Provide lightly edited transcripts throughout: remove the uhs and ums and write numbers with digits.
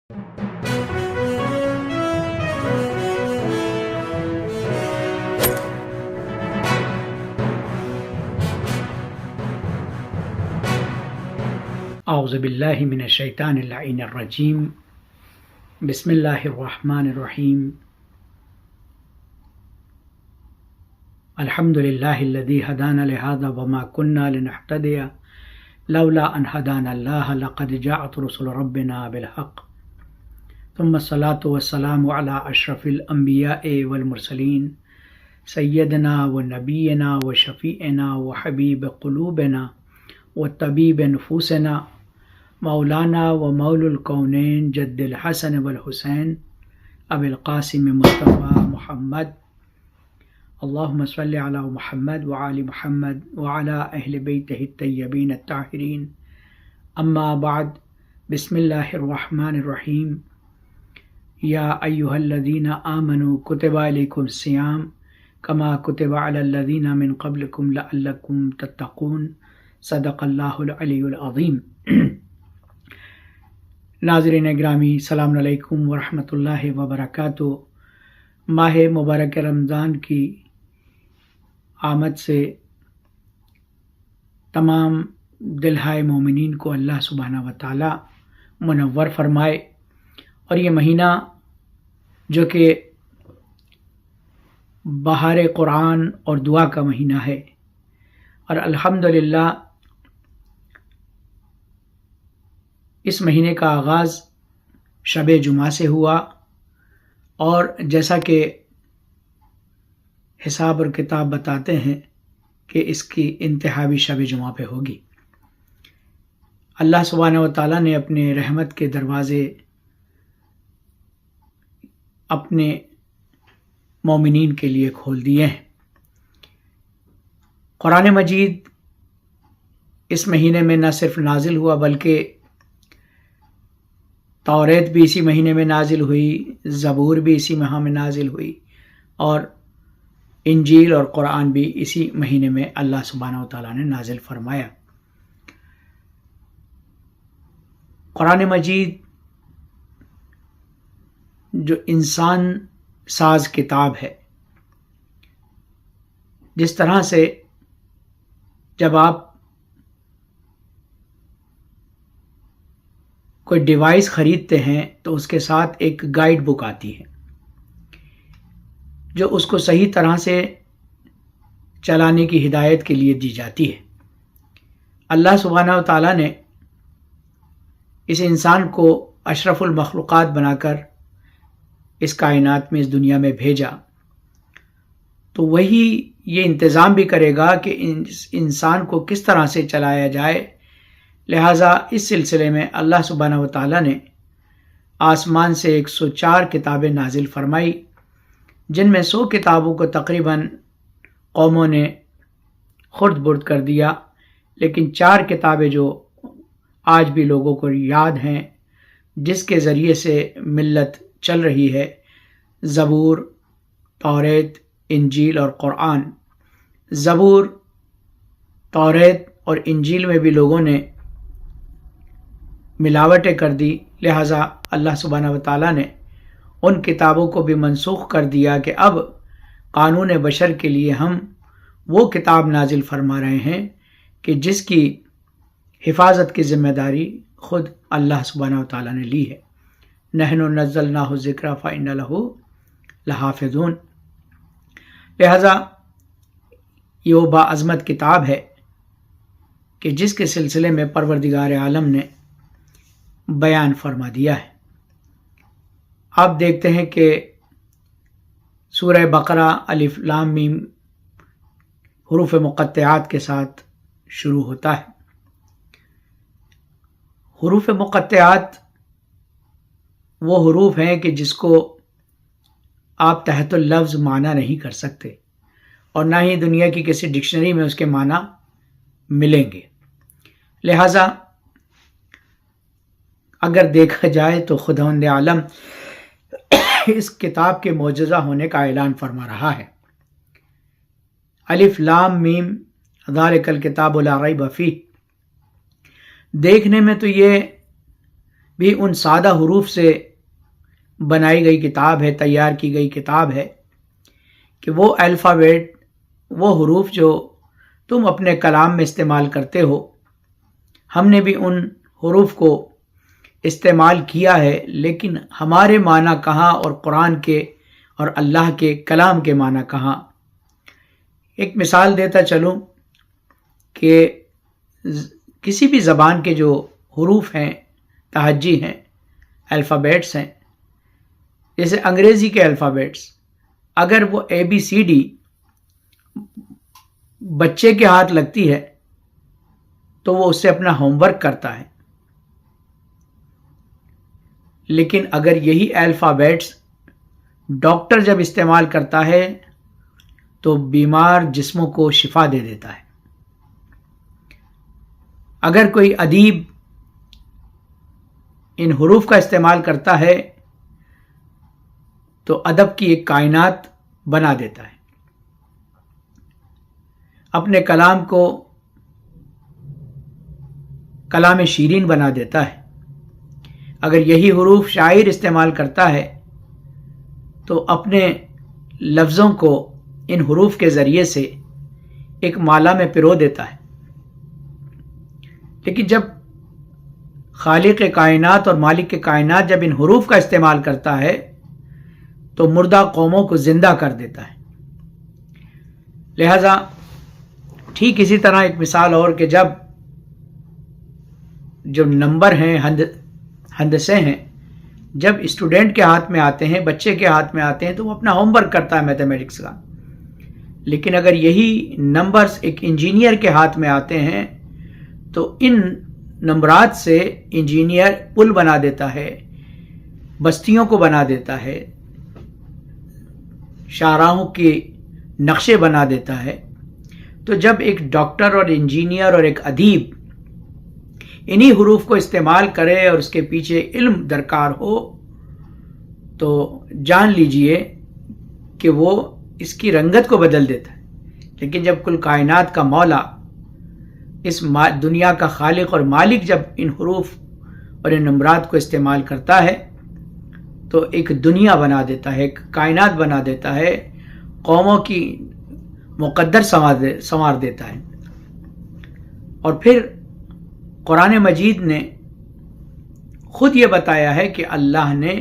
اعوذ باللہ من الشیطان اللعین الرجیم بسم اللہ الرحمن الرحیم الحمد للہ الذی ہدانا لہذا وما كنا لنہتدی لولا ان ہدانا اللہ لقد جاءت رسل ربنا بالحق ثم الصلاة والسلام علی اشرف الانبیاء والمرسلین سیدنا ونبینا وشفیعنا وحبیب قلوبنا وطبیب نفوسنا مولانا و مول الکونین جد الحسن والحسین ابی القاسم مصطفیٰ محمد اللہم صلی علی محمد وعلی محمد وعلی اہل بیتہ الطیبین الطاہرین اما بعد بسم اللہ الرحمن الرحیم یا ایہا الذین آمنوا کتب علیکم الصیام کما کتب علی الذین من قبلکم لعلکم تتقون صدق اللہ العلی العظیم۔ ناظرین گرامی، السلام علیکم ورحمۃ اللہ وبرکاتہ۔ ماہ مبارک رمضان کی آمد سے تمام دلہائے مومنین کو اللہ سبحانہ و تعالی منور فرمائے، اور یہ مہینہ جو کہ بہار قرآن اور دعا کا مہینہ ہے، اور الحمدللہ اس مہینے کا آغاز شب جمعہ سے ہوا، اور جیسا کہ حساب اور کتاب بتاتے ہیں کہ اس کی انتہا بھی شب جمعہ پہ ہوگی۔ اللہ سبحانہ و تعالیٰ نے اپنے رحمت کے دروازے اپنے مومنین کے لیے کھول دیے ہیں۔ قرآن مجید اس مہینے میں نہ صرف نازل ہوا بلکہ توریت بھی اسی مہینے میں نازل ہوئی، زبور بھی اسی ماہ میں نازل ہوئی، اور انجیل اور قرآن بھی اسی مہینے میں اللہ سبحانہ و تعالیٰ نے نازل فرمایا۔ قرآن مجید جو انسان ساز کتاب ہے، جس طرح سے جب آپ کوئی ڈیوائس خریدتے ہیں تو اس کے ساتھ ایک گائیڈ بک آتی ہے جو اس کو صحیح طرح سے چلانے کی ہدایت کے لیے دی جاتی ہے۔ اللہ سبحانہ و تعالیٰ نے اس انسان کو اشرف المخلوقات بنا کر اس کائنات میں، اس دنیا میں بھیجا، تو وہی یہ انتظام بھی کرے گا کہ اس انسان کو کس طرح سے چلایا جائے۔ لہٰذا اس سلسلے میں اللہ سبحانہ و تعالیٰ نے آسمان سے 104 کتابیں نازل فرمائی، جن میں 100 کتابوں کو تقریباً قوموں نے خرد برد کر دیا، لیکن 4 کتابیں جو آج بھی لوگوں کو یاد ہیں، جس کے ذریعے سے ملت چل رہی ہے، زبور، توریت، انجیل اور قرآن۔ زبور، توریت اور انجیل میں بھی لوگوں نے ملاوٹیں کر دی، لہٰذا اللہ سبحانہ و تعالیٰ نے ان کتابوں کو بھی منسوخ کر دیا کہ اب قانون بشر کے لیے ہم وہ کتاب نازل فرما رہے ہیں کہ جس کی حفاظت کی ذمہ داری خود اللہ سبحانہ و تعالیٰ نے لی ہے۔ نحن نزلناہ الذکر فإن لہ لحافظون۔ لہٰذا یہ وہ باعظمت کتاب ہے کہ جس کے سلسلے میں پروردگار عالم نے بیان فرما دیا ہے۔ آپ دیکھتے ہیں کہ سورہ بقرہ الف لام میم حروف مقطعات کے ساتھ شروع ہوتا ہے۔ حروف مقطعات وہ حروف ہیں کہ جس کو آپ تحت اللفظ معنی نہیں کر سکتے، اور نہ ہی دنیا کی کسی ڈکشنری میں اس کے معنی ملیں گے۔ لہٰذا اگر دیکھا جائے تو خداوند عالم اس کتاب کے معجزہ ہونے کا اعلان فرما رہا ہے۔ الف لام میم ذالک الکتاب لا ریب فیہ، دیکھنے میں تو یہ بھی ان سادہ حروف سے بنائی گئی کتاب ہے، تیار کی گئی کتاب ہے کہ وہ الفابیٹ، وہ حروف جو تم اپنے کلام میں استعمال کرتے ہو، ہم نے بھی ان حروف کو استعمال کیا ہے، لیکن ہمارے معنی کہاں اور قرآن کے اور اللہ کے کلام کے معنی کہاں۔ ایک مثال دیتا چلوں کہ کسی بھی زبان کے جو حروف ہیں، تہجی ہیں، الفابیٹس ہیں، جیسے انگریزی کے الفابیٹس، اگر وہ ABCD بچے کے ہاتھ لگتی ہے تو وہ اس سے اپنا ہوم ورک کرتا ہے، لیکن اگر یہی الفابیٹس ڈاکٹر جب استعمال کرتا ہے تو بیمار جسموں کو شفا دے دیتا ہے۔ اگر کوئی ادیب ان حروف کا استعمال کرتا ہے تو ادب کی ایک کائنات بنا دیتا ہے، اپنے کلام کو کلام شیرین بنا دیتا ہے۔ اگر یہی حروف شاعر استعمال کرتا ہے تو اپنے لفظوں کو ان حروف کے ذریعے سے ایک مالا میں پرو دیتا ہے۔ لیکن جب خالق کائنات اور مالک کے کائنات جب ان حروف کا استعمال کرتا ہے تو مردہ قوموں کو زندہ کر دیتا ہے۔ لہذا ٹھیک اسی طرح ایک مثال اور کہ جو نمبر ہیں، ہندسے ہیں، جب اسٹوڈنٹ کے ہاتھ میں آتے ہیں، بچے کے ہاتھ میں آتے ہیں تو وہ اپنا ہوم ورک کرتا ہے میتھمیٹکس کا، لیکن اگر یہی نمبرز ایک انجینئر کے ہاتھ میں آتے ہیں تو ان نمبرات سے انجینئر پل بنا دیتا ہے، بستیوں کو بنا دیتا ہے، شاہراہوں کے نقشے بنا دیتا ہے۔ تو جب ایک ڈاکٹر اور انجینئر اور ایک ادیب انہی حروف کو استعمال کرے اور اس کے پیچھے علم درکار ہو تو جان لیجئے کہ وہ اس کی رنگت کو بدل دیتا ہے۔ لیکن جب کل کائنات کا مولا، اس دنیا کا خالق اور مالک جب ان حروف اور ان نمبرات کو استعمال کرتا ہے تو ایک دنیا بنا دیتا ہے، ایک کائنات بنا دیتا ہے، قوموں کی مقدر سنوار دیتا ہے۔ اور پھر قرآن مجید نے خود یہ بتایا ہے کہ اللہ نے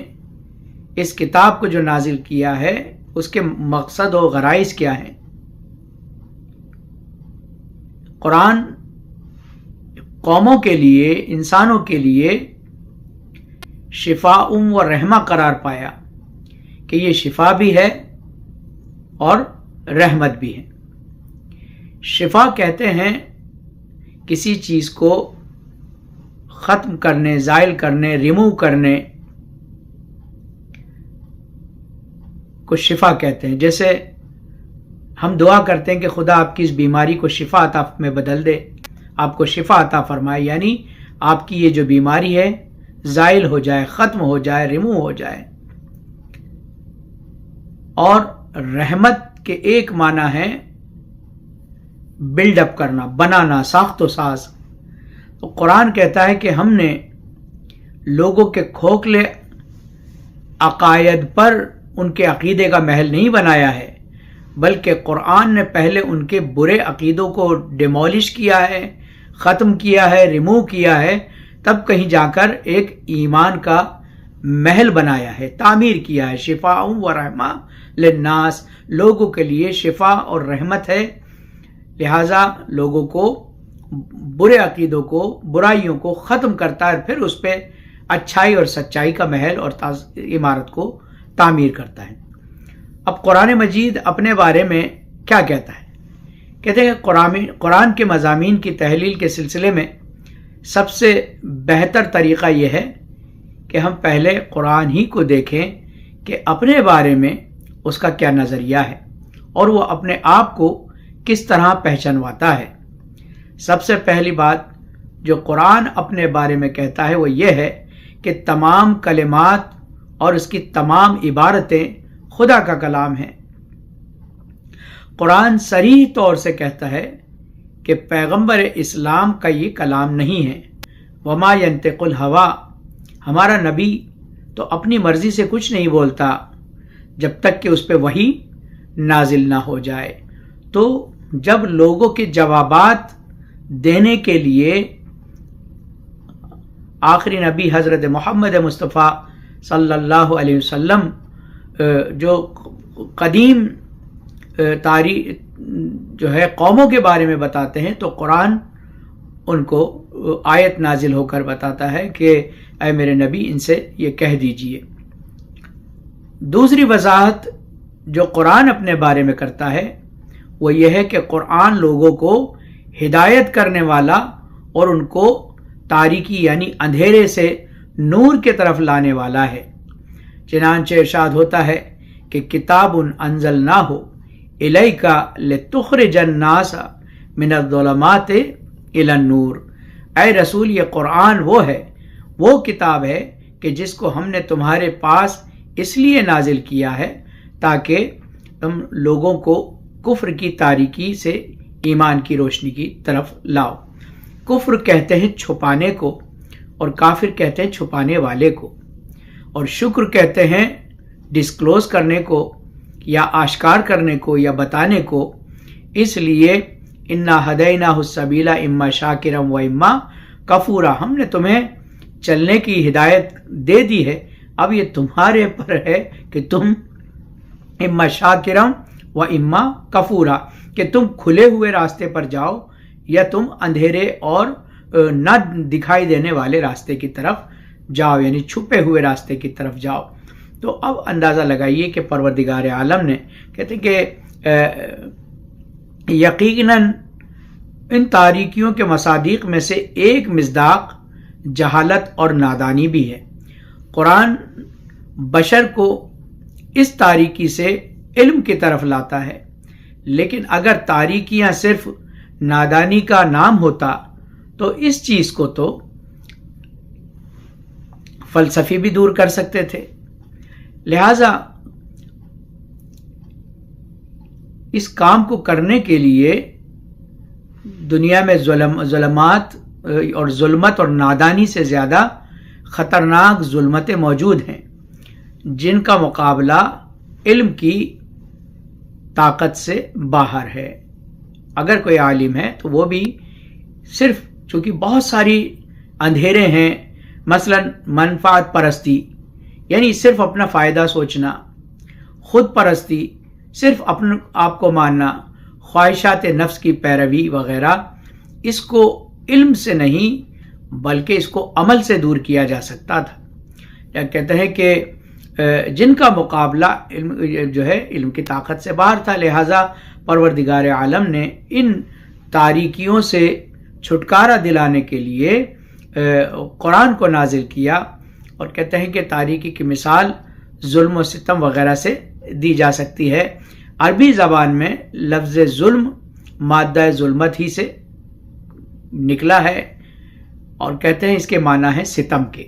اس کتاب کو جو نازل کیا ہے اس کے مقصد و غرائز کیا ہیں۔ قرآن قوموں کے لیے، انسانوں کے لیے شفاء و رحمہ قرار پایا کہ یہ شفا بھی ہے اور رحمت بھی ہے۔ شفا کہتے ہیں کسی چیز کو ختم کرنے، زائل کرنے، ریموو کرنے کو شفا کہتے ہیں۔ جیسے ہم دعا کرتے ہیں کہ خدا آپ کی اس بیماری کو شفا عطا میں بدل دے، آپ کو شفا عطا فرمائے، یعنی آپ کی یہ جو بیماری ہے زائل ہو جائے، ختم ہو جائے، ریموو ہو جائے۔ اور رحمت کے ایک معنی ہے بلڈ اپ کرنا، بنانا، ساخت و ساز۔ تو قرآن کہتا ہے کہ ہم نے لوگوں کے کھوکھلے عقائد پر ان کے عقیدے کا محل نہیں بنایا ہے، بلکہ قرآن نے پہلے ان کے برے عقیدوں کو ڈیمولش کیا ہے، ختم کیا ہے، ریموو کیا ہے، تب کہیں جا کر ایک ایمان کا محل بنایا ہے، تعمیر کیا ہے۔ شفاء و رحمہ للناس، لوگوں کے لیے شفا اور رحمت ہے، لہٰذا لوگوں کو برے عقیدوں کو، برائیوں کو ختم کرتا ہے، پھر اس پہ اچھائی اور سچائی کا محل اور عمارت کو تعمیر کرتا ہے۔ اب قرآن مجید اپنے بارے میں کیا کہتا ہے؟ کہتے ہیں قرآن کے مضامین کی تحلیل کے سلسلے میں سب سے بہتر طریقہ یہ ہے کہ ہم پہلے قرآن ہی کو دیکھیں کہ اپنے بارے میں اس کا کیا نظریہ ہے اور وہ اپنے آپ کو کس طرح پہچانواتا ہے۔ سب سے پہلی بات جو قرآن اپنے بارے میں کہتا ہے وہ یہ ہے کہ تمام کلمات اور اس کی تمام عبارتیں خدا کا کلام ہیں۔ قرآن صریح طور سے کہتا ہے کہ پیغمبر اسلام کا یہ کلام نہیں ہے۔ وما ینطق الہوا، ہمارا نبی تو اپنی مرضی سے کچھ نہیں بولتا جب تک کہ اس پہ وحی نازل نہ ہو جائے. تو جب لوگوں کے جوابات دینے کے لیے آخری نبی حضرت محمد مصطفیٰ صلی اللہ علیہ وسلم جو قدیم تاریخ جو ہے قوموں کے بارے میں بتاتے ہیں، تو قرآن ان کو آیت نازل ہو کر بتاتا ہے کہ اے میرے نبی ان سے یہ کہہ دیجئے. دوسری وضاحت جو قرآن اپنے بارے میں کرتا ہے وہ یہ ہے کہ قرآن لوگوں کو ہدایت کرنے والا اور ان کو تاریکی یعنی اندھیرے سے نور کی طرف لانے والا ہے. چنانچہ ارشاد ہوتا ہے کہ کتاب انزلناہ الیک لتخرج الناس من الظلمات الی النور. اے رسول، یہ قرآن وہ کتاب ہے کہ جس کو ہم نے تمہارے پاس اس لیے نازل کیا ہے تاکہ تم لوگوں کو کفر کی تاریکی سے ایمان کی روشنی کی طرف لاؤ. کفر کہتے ہیں چھپانے کو، اور کافر کہتے ہیں چھپانے والے کو، اور شکر کہتے ہیں ڈسکلوز کرنے کو یا آشکار کرنے کو یا بتانے کو. اس لیے انا ہدیناہ السبیل اما شاکرا و اما کفورا، ہم نے تمہیں چلنے کی ہدایت دے دی ہے، اب یہ تمہارے پر ہے کہ تم اما شاکرا و اما کفورا، کہ تم کھلے ہوئے راستے پر جاؤ یا تم اندھیرے اور نہ دکھائی دینے والے راستے کی طرف جاؤ، یعنی چھپے ہوئے راستے کی طرف جاؤ. تو اب اندازہ لگائیے کہ پروردگار عالم نے کہتے ہیں کہ یقیناً ان تاریکیوں کے مصادیق میں سے ایک مصداق جہالت اور نادانی بھی ہے. قرآن بشر کو اس تاریکی سے علم کی طرف لاتا ہے، لیکن اگر تاریکیاں صرف نادانی کا نام ہوتا تو اس چیز کو تو فلسفی بھی دور کر سکتے تھے. لہذا اس کام کو کرنے کے لیے دنیا میں ظلمات اور ظلمت اور نادانی سے زیادہ خطرناک ظلمتیں موجود ہیں جن کا مقابلہ علم کی طاقت سے باہر ہے. اگر کوئی عالم ہے تو وہ بھی صرف چونکہ بہت ساری اندھیرے ہیں، مثلا منفعت پرستی یعنی صرف اپنا فائدہ سوچنا، خود پرستی صرف اپنے آپ کو ماننا، خواہشات نفس کی پیروی وغیرہ، اس کو علم سے نہیں بلکہ اس کو عمل سے دور کیا جا سکتا تھا. یا کہتے ہیں کہ جن کا مقابلہ علم جو ہے علم کی طاقت سے باہر تھا، لہٰذا پروردگار عالم نے ان تاریکیوں سے چھٹکارا دلانے کے لیے قرآن کو نازل کیا. اور کہتے ہیں کہ تاریکی کی مثال ظلم و ستم وغیرہ سے دی جا سکتی ہے. عربی زبان میں لفظ ظلم مادہ ظلمت ہی سے نکلا ہے، اور کہتے ہیں اس کے معنی ہے ستم کے.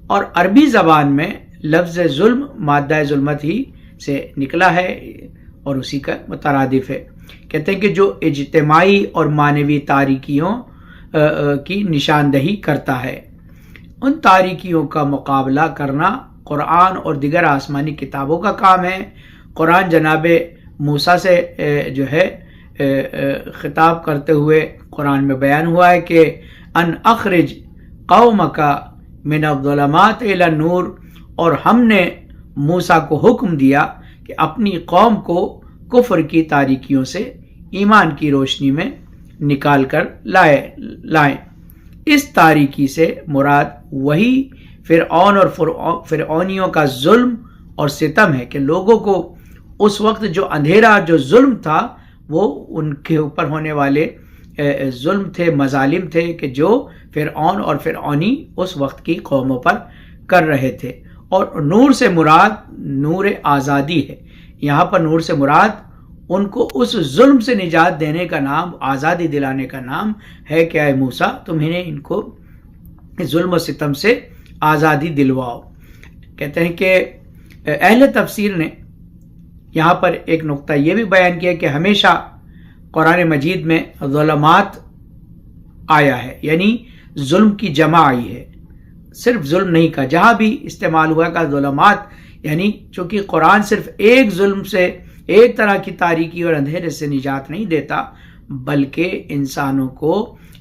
اور عربی زبان میں لفظ ظلم مادہ ظلمت ہی سے نکلا ہے اور اسی کا مترادف ہے. کہتے ہیں کہ جو اجتماعی اور معنوی تاریکیوں کی نشاندہی کرتا ہے. ان تاریکیوں کا مقابلہ کرنا قرآن اور دیگر آسمانی کتابوں کا کام ہے. قرآن جناب موسیٰ سے جو ہے خطاب کرتے ہوئے قرآن میں بیان ہوا ہے کہ ان اخرج قومک من الظلمات الی النور، اور ہم نے موسیٰ کو حکم دیا کہ اپنی قوم کو کفر کی تاریکیوں سے ایمان کی روشنی میں نکال کر لائیں. اس تاریکی سے مراد وہی فرعون اور فرعونیوں کا ظلم اور ستم ہے کہ لوگوں کو اس وقت جو اندھیرا جو ظلم تھا وہ ان کے اوپر ہونے والے ظلم تھے، مظالم تھے کہ جو فرعون اور فرعونی اس وقت کی قوموں پر کر رہے تھے. اور نور سے مراد نور آزادی ہے. یہاں پر نور سے مراد ان کو اس ظلم سے نجات دینے کا نام، آزادی دلانے کا نام ہے کہ اے موسیٰ تمہیں ان کو ظلم و ستم سے آزادی دلواؤ. کہتے ہیں کہ اہل تفسیر نے یہاں پر ایک نقطہ یہ بھی بیان کیا کہ ہمیشہ قرآن مجید میں ظلمات آیا ہے، یعنی ظلم کی جمع آئی ہے. صرف ظلم نہیں کہا، جہاں بھی استعمال ہوا کا ظلمات، یعنی چونکہ قرآن صرف ایک ظلم سے، ایک طرح کی تاریکی اور اندھیرے سے نجات نہیں دیتا، بلکہ انسانوں کو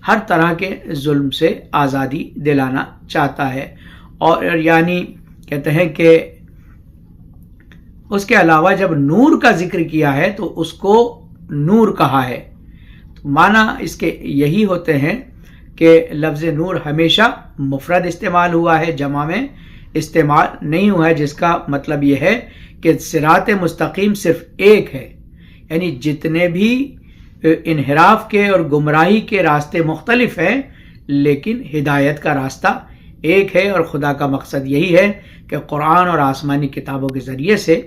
ہر طرح کے ظلم سے آزادی دلانا چاہتا ہے۔ اور یعنی کہتے ہیں کہ اس کے علاوہ جب نور کا ذکر کیا ہے تو اس کو نور کہا ہے، تو معنی اس کے یہی ہوتے ہیں کہ لفظ نور ہمیشہ مفرد استعمال ہوا ہے، جمع میں استعمال نہیں ہوا ہے، جس کا مطلب یہ ہے کہ صراط مستقیم صرف ایک ہے، یعنی جتنے بھی انحراف کے اور گمراہی کے راستے مختلف ہیں، لیکن ہدایت کا راستہ ایک ہے، اور خدا کا مقصد یہی ہے کہ قرآن اور آسمانی کتابوں کے ذریعے سے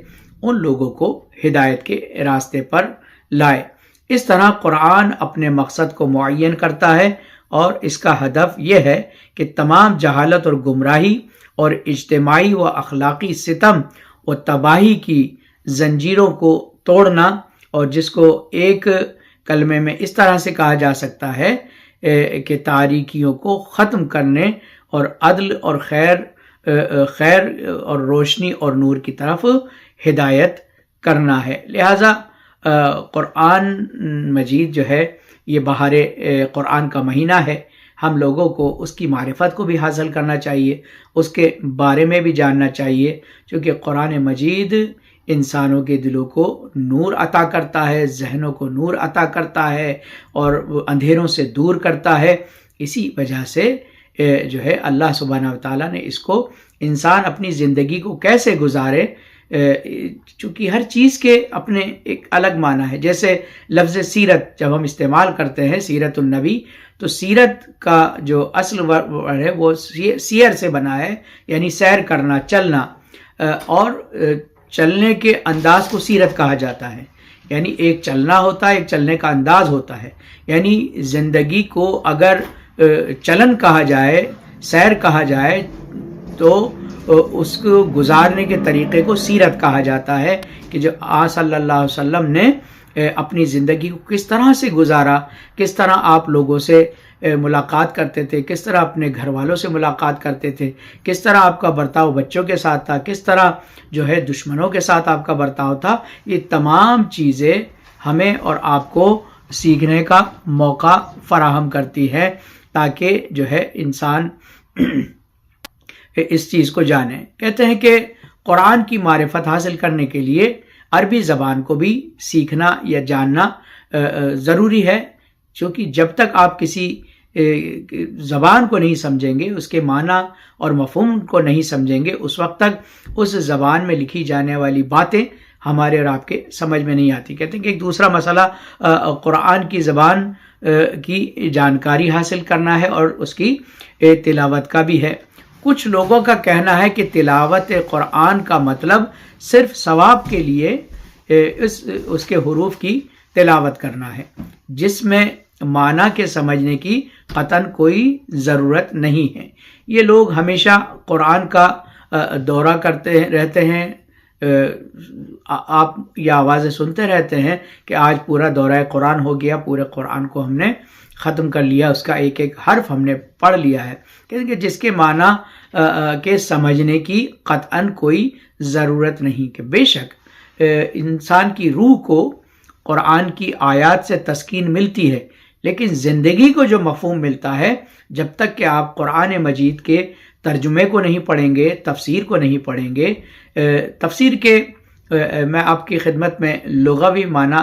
ان لوگوں کو ہدایت کے راستے پر لائے۔ اس طرح قرآن اپنے مقصد کو معین کرتا ہے، اور اس کا ہدف یہ ہے کہ تمام جہالت اور گمراہی اور اجتماعی و اخلاقی ستم و تباہی کی زنجیروں کو توڑنا، اور جس کو ایک کلمے میں اس طرح سے کہا جا سکتا ہے کہ تاریکیوں کو ختم کرنے اور عدل اور خیر اور روشنی اور نور کی طرف ہدایت کرنا ہے۔ لہذا قرآن مجید جو ہے یہ بہار قرآن کا مہینہ ہے، ہم لوگوں کو اس کی معرفت کو بھی حاصل کرنا چاہیے، اس کے بارے میں بھی جاننا چاہیے، کیونکہ قرآن مجید انسانوں کے دلوں کو نور عطا کرتا ہے، ذہنوں کو نور عطا کرتا ہے، اور اندھیروں سے دور کرتا ہے۔ اسی وجہ سے جو ہے اللہ سبحانہ وتعالیٰ نے اس کو انسان اپنی زندگی کو کیسے گزارے، چونکہ ہر چیز کے اپنے ایک الگ معنی ہے۔ جیسے لفظ سیرت جب ہم استعمال کرتے ہیں، سیرت النبی، تو سیرت کا جو اصل ورڈ ہے وہ سیر سے بنا ہے، یعنی سیر کرنا، چلنا، اور چلنے کے انداز کو سیرت کہا جاتا ہے، یعنی ایک چلنا ہوتا ہے، ایک چلنے کا انداز ہوتا ہے، یعنی زندگی کو اگر چلن کہا جائے، سیر کہا جائے، تو اس کو گزارنے کے طریقے کو سیرت کہا جاتا ہے، کہ جو آقا صلی اللہ علیہ وسلم نے اپنی زندگی کو کس طرح سے گزارا، کس طرح آپ لوگوں سے ملاقات کرتے تھے، کس طرح اپنے گھر والوں سے ملاقات کرتے تھے، کس طرح آپ کا برتاؤ بچوں کے ساتھ تھا، کس طرح جو ہے دشمنوں کے ساتھ آپ کا برتاؤ تھا۔ یہ تمام چیزیں ہمیں اور آپ کو سیکھنے کا موقع فراہم کرتی ہے، تاکہ جو ہے انسان اس چیز کو جانے۔ کہتے ہیں کہ قرآن کی معرفت حاصل کرنے کے لیے عربی زبان کو بھی سیکھنا یا جاننا ضروری ہے، کیونکہ جب تک آپ کسی زبان کو نہیں سمجھیں گے، اس کے معنی اور مفہوم کو نہیں سمجھیں گے، اس وقت تک اس زبان میں لکھی جانے والی باتیں ہمارے اور آپ کے سمجھ میں نہیں آتی۔ کہتے ہیں کہ ایک دوسرا مسئلہ قرآن کی زبان کی جانکاری حاصل کرنا ہے اور اس کی تلاوت کا بھی ہے۔ کچھ لوگوں کا کہنا ہے کہ تلاوت قرآن کا مطلب صرف ثواب کے لیے اس کے حروف کی تلاوت کرنا ہے، جس میں معنی کے سمجھنے کی قطعاً کوئی ضرورت نہیں ہے۔ یہ لوگ ہمیشہ قرآن کا دورہ کرتے رہتے ہیں، آپ یہ آوازیں سنتے رہتے ہیں کہ آج پورا دورہ قرآن ہو گیا، پورے قرآن کو ہم نے ختم کر لیا، اس کا ایک ایک حرف ہم نے پڑھ لیا ہے، کہ جس کے معنی کے سمجھنے کی قطعاً کوئی ضرورت نہیں۔ کہ بے شک انسان کی روح کو قرآن کی آیات سے تسکین ملتی ہے، لیکن زندگی کو جو مفہوم ملتا ہے، جب تک کہ آپ قرآن مجید کے ترجمے کو نہیں پڑھیں گے، تفسیر کو نہیں پڑھیں گے۔ تفسیر کے میں آپ کی خدمت میں لغوی معنی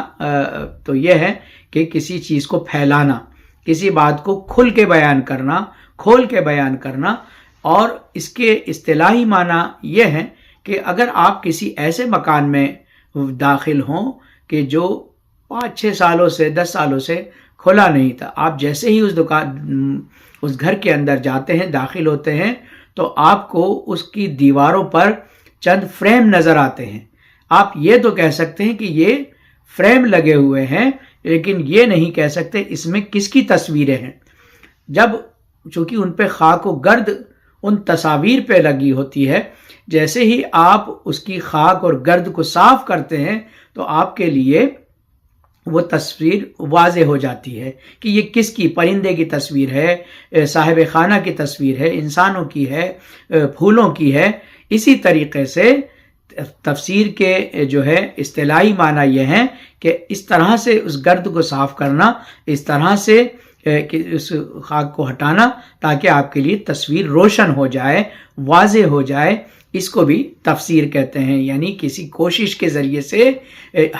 تو یہ ہے کہ کسی چیز کو پھیلانا، کسی بات کو کھل کے بیان کرنا، کھول کے بیان کرنا، اور اس کے اصطلاحی معنی یہ ہے کہ اگر آپ کسی ایسے مکان میں داخل ہوں کہ جو 5-6 سالوں سے 10 سالوں سے کھلا نہیں تھا، آپ جیسے ہی اس گھر کے اندر جاتے ہیں، داخل ہوتے ہیں، تو آپ کو اس کی دیواروں پر چند فریم نظر آتے ہیں۔ آپ یہ تو کہہ سکتے ہیں کہ یہ فریم لگے ہوئے ہیں، لیکن یہ نہیں کہہ سکتے اس میں کس کی تصویریں ہیں۔ جب چونکہ ان پہ خاک و گرد ان تصاویر پہ لگی ہوتی ہے، جیسے ہی آپ اس کی خاک اور گرد کو صاف کرتے ہیں تو آپ کے لیے وہ تصویر واضح ہو جاتی ہے کہ یہ کس کی، پرندے کی تصویر ہے، صاحب خانہ کی تصویر ہے، انسانوں کی ہے، پھولوں کی ہے۔ اسی طریقے سے تفسیر کے جو ہے اصطلاحی معنی یہ ہیں کہ اس طرح سے اس گرد کو صاف کرنا، اس طرح سے کہ اس خاک کو ہٹانا تاکہ آپ کے لیے تصویر روشن ہو جائے، واضح ہو جائے، اس کو بھی تفسیر کہتے ہیں۔ یعنی کسی کوشش کے ذریعے سے،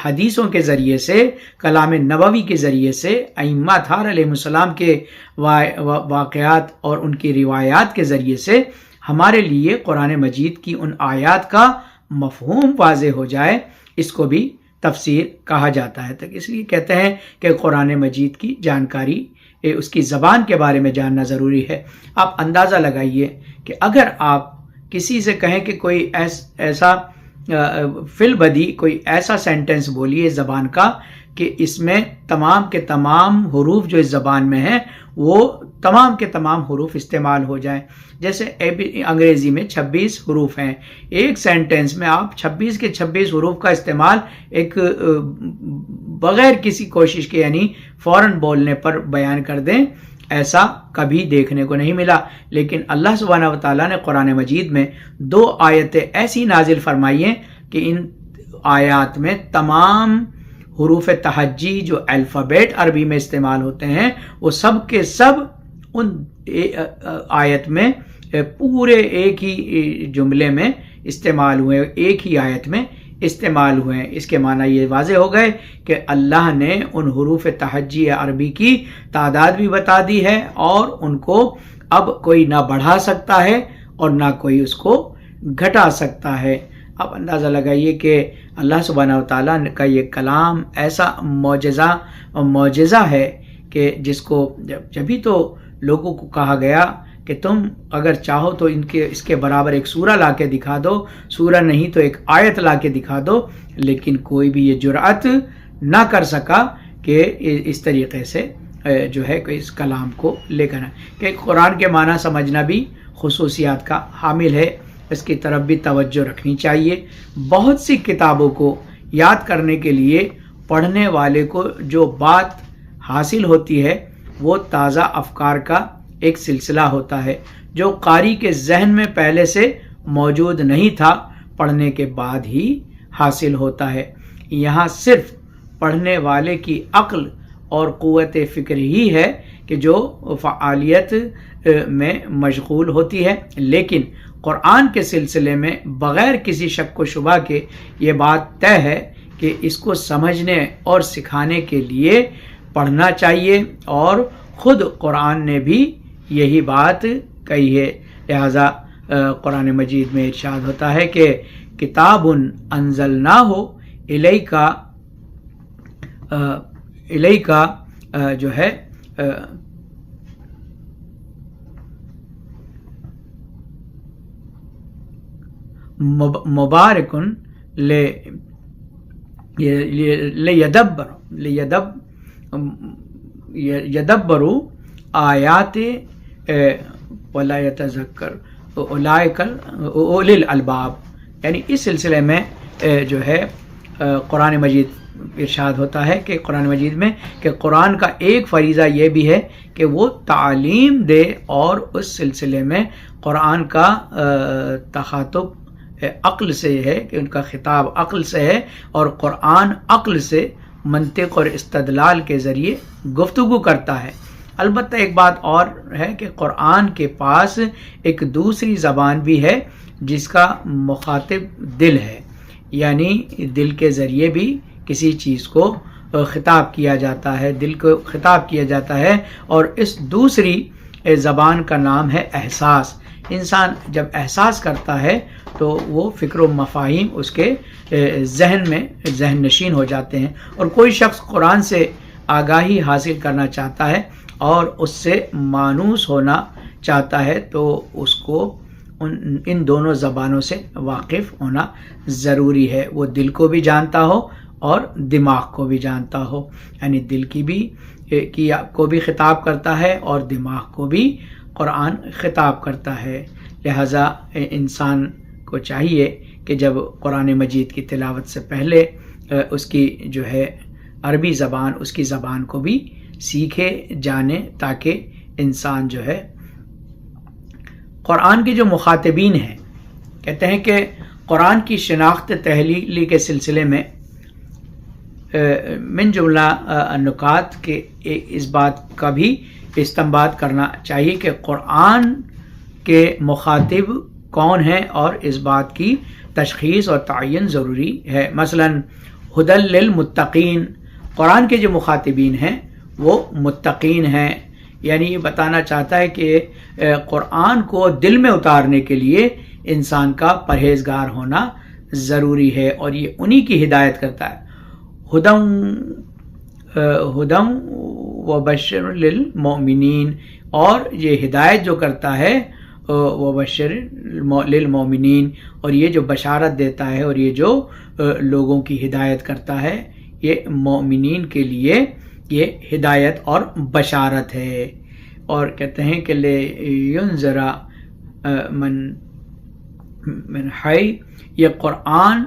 حدیثوں کے ذریعے سے، کلام نبوی کے ذریعے سے، ائمہ اطہار علیہ السلام کے واقعات اور ان کی روایات کے ذریعے سے ہمارے لیے قرآن مجید کی ان آیات کا مفہوم واضح ہو جائے، اس کو بھی تفسیر کہا جاتا ہے۔ تو اس لیے کہتے ہیں کہ قرآن مجید کی جانکاری، اس کی زبان کے بارے میں جاننا ضروری ہے۔ آپ اندازہ لگائیے کہ اگر آپ کسی سے کہیں کہ کوئی ایسا فی البدی کوئی ایسا سینٹنس بولیے زبان کا کہ اس میں تمام کے تمام حروف جو اس زبان میں ہیں وہ تمام کے تمام حروف استعمال ہو جائیں، جیسے انگریزی میں 26 حروف ہیں، ایک سینٹنس میں آپ 26 کے 26 حروف کا استعمال ایک بغیر کسی کوشش کے یعنی فوراً بولنے پر بیان کر دیں، ایسا کبھی دیکھنے کو نہیں ملا۔ لیکن اللہ سبحانہ وتعالیٰ نے قرآن مجید میں 2 آیتیں ایسی نازل فرمائی ہیں کہ ان آیات میں تمام حروف تہجی جو الفابیٹ عربی میں استعمال ہوتے ہیں وہ سب کے سب ان آیت میں پورے ایک ہی جملے میں استعمال ہوئے، ایک ہی آیت میں استعمال ہوئے ہیں۔ اس کے معنی یہ واضح ہو گئے کہ اللہ نے ان حروف تہجی عربی کی تعداد بھی بتا دی ہے اور ان کو اب کوئی نہ بڑھا سکتا ہے اور نہ کوئی اس کو گھٹا سکتا ہے۔ آپ اندازہ لگائیے کہ اللہ سبحانہ وتعالیٰ کا یہ کلام ایسا معجزہ ہے کہ جس کو جبھی تو لوگوں کو کہا گیا کہ تم اگر چاہو تو اس کے برابر ایک سورہ لا کے دکھا دو، سورہ نہیں تو ایک آیت لا کے دکھا دو، لیکن کوئی بھی یہ جرأت نہ کر سکا کہ اس طریقے سے جو ہے کہ اس کلام کو لے کر کہ قرآن کے معنی سمجھنا بھی خصوصیات کا حامل ہے، اس کی طرف بھی توجہ رکھنی چاہیے۔ بہت سی کتابوں کو یاد کرنے کے لیے پڑھنے والے کو جو بات حاصل ہوتی ہے وہ تازہ افکار کا ایک سلسلہ ہوتا ہے جو قاری کے ذہن میں پہلے سے موجود نہیں تھا، پڑھنے کے بعد ہی حاصل ہوتا ہے۔ یہاں صرف پڑھنے والے کی عقل اور قوت فکر ہی ہے کہ جو فعالیت میں مشغول ہوتی ہے، لیکن قرآن کے سلسلے میں بغیر کسی شک و شبہ کے یہ بات طے ہے کہ اس کو سمجھنے اور سکھانے کے لیے پڑھنا چاہیے، اور خود قرآن نے بھی یہی بات کہی ہے۔ لہذا قرآن مجید میں ارشاد ہوتا ہے کہ کتاب انزلناہ الیکا جو ہے مبارکن لیدبروا آیات ولا یتذکر اولئک اولی الالباب، یعنی اس سلسلے میں جو ہے قرآن مجید ارشاد ہوتا ہے کہ قرآن مجید میں کہ قرآن کا ایک فریضہ یہ بھی ہے کہ وہ تعلیم دے، اور اس سلسلے میں قرآن کا تخاطب عقل سے ہے کہ ان کا خطاب عقل سے ہے، اور قرآن عقل سے منطق اور استدلال کے ذریعے گفتگو کرتا ہے۔ البتہ ایک بات اور ہے کہ قرآن کے پاس ایک دوسری زبان بھی ہے جس کا مخاطب دل ہے، یعنی دل کے ذریعے بھی کسی چیز کو خطاب کیا جاتا ہے، دل کو خطاب کیا جاتا ہے، اور اس دوسری زبان کا نام ہے احساس۔ انسان جب احساس کرتا ہے تو وہ فکر و مفاہیم اس کے ذہن نشین ہو جاتے ہیں، اور کوئی شخص قرآن سے آگاہی حاصل کرنا چاہتا ہے اور اس سے مانوس ہونا چاہتا ہے تو اس کو ان دونوں زبانوں سے واقف ہونا ضروری ہے۔ وہ دل کو بھی جانتا ہو اور دماغ کو بھی جانتا ہو، یعنی دل کو بھی خطاب کرتا ہے اور دماغ کو بھی قرآن خطاب کرتا ہے۔ لہٰذا انسان کو چاہیے کہ جب قرآن مجید کی تلاوت سے پہلے اس کی جو ہے عربی زبان اس کی زبان کو بھی سیکھے جانے، تاکہ انسان جو ہے قرآن کے جو مخاطبین ہیں، کہتے ہیں کہ قرآن کی شناخت تحلیلی کے سلسلے میں من جملہ نکات کے اس بات کا بھی استنباط کرنا چاہیے کہ قرآن کے مخاطب کون ہیں، اور اس بات کی تشخیص اور تعین ضروری ہے۔ مثلا ہدی للمتقین، قرآن کے جو مخاطبین ہیں وہ متقین ہیں، یعنی یہ بتانا چاہتا ہے کہ قرآن کو دل میں اتارنے کے لیے انسان کا پرہیزگار ہونا ضروری ہے، اور یہ انہی کی ہدایت کرتا ہے۔ ہدم و بشر للمؤمنین، اور یہ ہدایت جو کرتا ہے وہ بشر للمؤمنین، اور یہ جو بشارت دیتا ہے اور یہ جو لوگوں کی ہدایت کرتا ہے، یہ مومنین کے لیے یہ ہدایت اور بشارت ہے۔ اور کہتے ہیں کہ لِيُنذِرَ من حی، یہ قرآن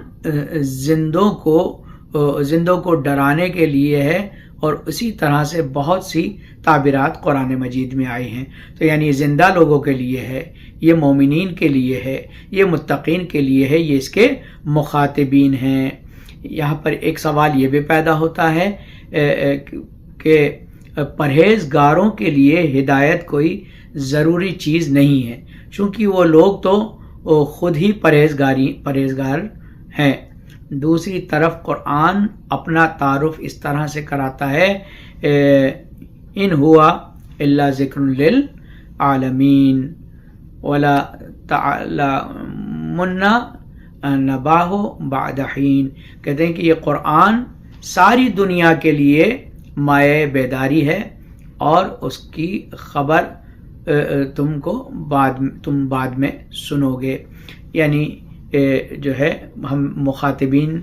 زندوں کو ڈرانے کے لیے ہے، اور اسی طرح سے بہت سی تعبیرات قرآن مجید میں آئی ہیں۔ تو یعنی یہ زندہ لوگوں کے لیے ہے، یہ مومنین کے لیے ہے، یہ متقین کے لیے ہے، یہ اس کے مخاطبین ہیں۔ یہاں پر ایک سوال یہ بھی پیدا ہوتا ہے کہ پرہیزگاروں کے لیے ہدایت کوئی ضروری چیز نہیں ہے، چونکہ وہ لوگ تو خود ہی پرہیزگار ہیں۔ دوسری طرف قرآن اپنا تعارف اس طرح سے کراتا ہے، ان ہوا الا ذکر للعالمین ولا تعلمن نباہ بعد حین، کہتے ہیں کہ یہ قرآن ساری دنیا کے لیے مائع بیداری ہے، اور اس کی خبر تم بعد میں سنو گے۔ یعنی جو ہے ہم مخاطبین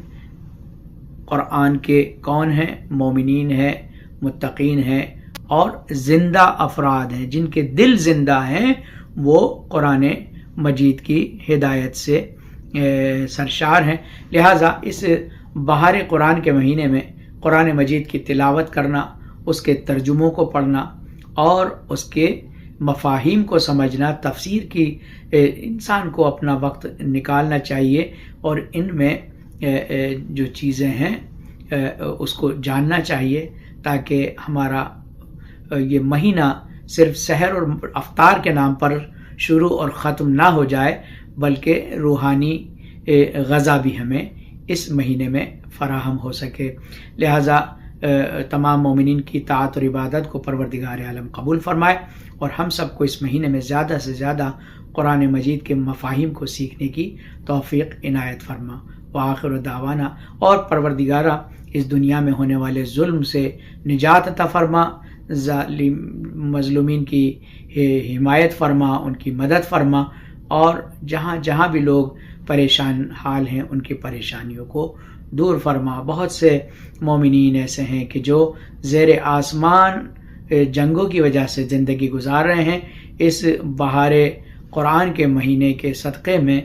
قرآن کے کون ہیں؟ مومنین ہیں، متقین ہیں، اور زندہ افراد ہیں، جن کے دل زندہ ہیں، وہ قرآن مجید کی ہدایت سے سرشار ہیں۔ لہٰذا اس بہار قرآن کے مہینے میں قرآن مجید کی تلاوت کرنا، اس کے ترجموں کو پڑھنا اور اس کے مفاہیم کو سمجھنا، تفسیر کی انسان کو اپنا وقت نکالنا چاہیے، اور ان میں جو چیزیں ہیں اس کو جاننا چاہیے، تاکہ ہمارا یہ مہینہ صرف سحر اور افطار کے نام پر شروع اور ختم نہ ہو جائے، بلکہ روحانی غذا بھی ہمیں اس مہینے میں فراہم ہو سکے۔ لہٰذا تمام مومنین کی طاعت اور عبادت کو پروردگار عالم قبول فرمائے، اور ہم سب کو اس مہینے میں زیادہ سے زیادہ قرآن مجید کے مفاہیم کو سیکھنے کی توفیق عنایت فرما۔ وآخر دعوانا، اور پروردگارہ اس دنیا میں ہونے والے ظلم سے نجات عطا فرما، مظلومین کی حمایت فرما، ان کی مدد فرما، اور جہاں جہاں بھی لوگ پریشان حال ہیں ان کی پریشانیوں کو دور فرما۔ بہت سے مومنین ایسے ہیں کہ جو زیر آسمان جنگوں کی وجہ سے زندگی گزار رہے ہیں، اس بہار قرآن کے مہینے کے صدقے میں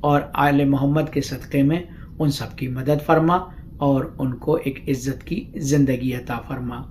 اور آل محمد کے صدقے میں ان سب کی مدد فرما، اور ان کو ایک عزت کی زندگی عطا فرما۔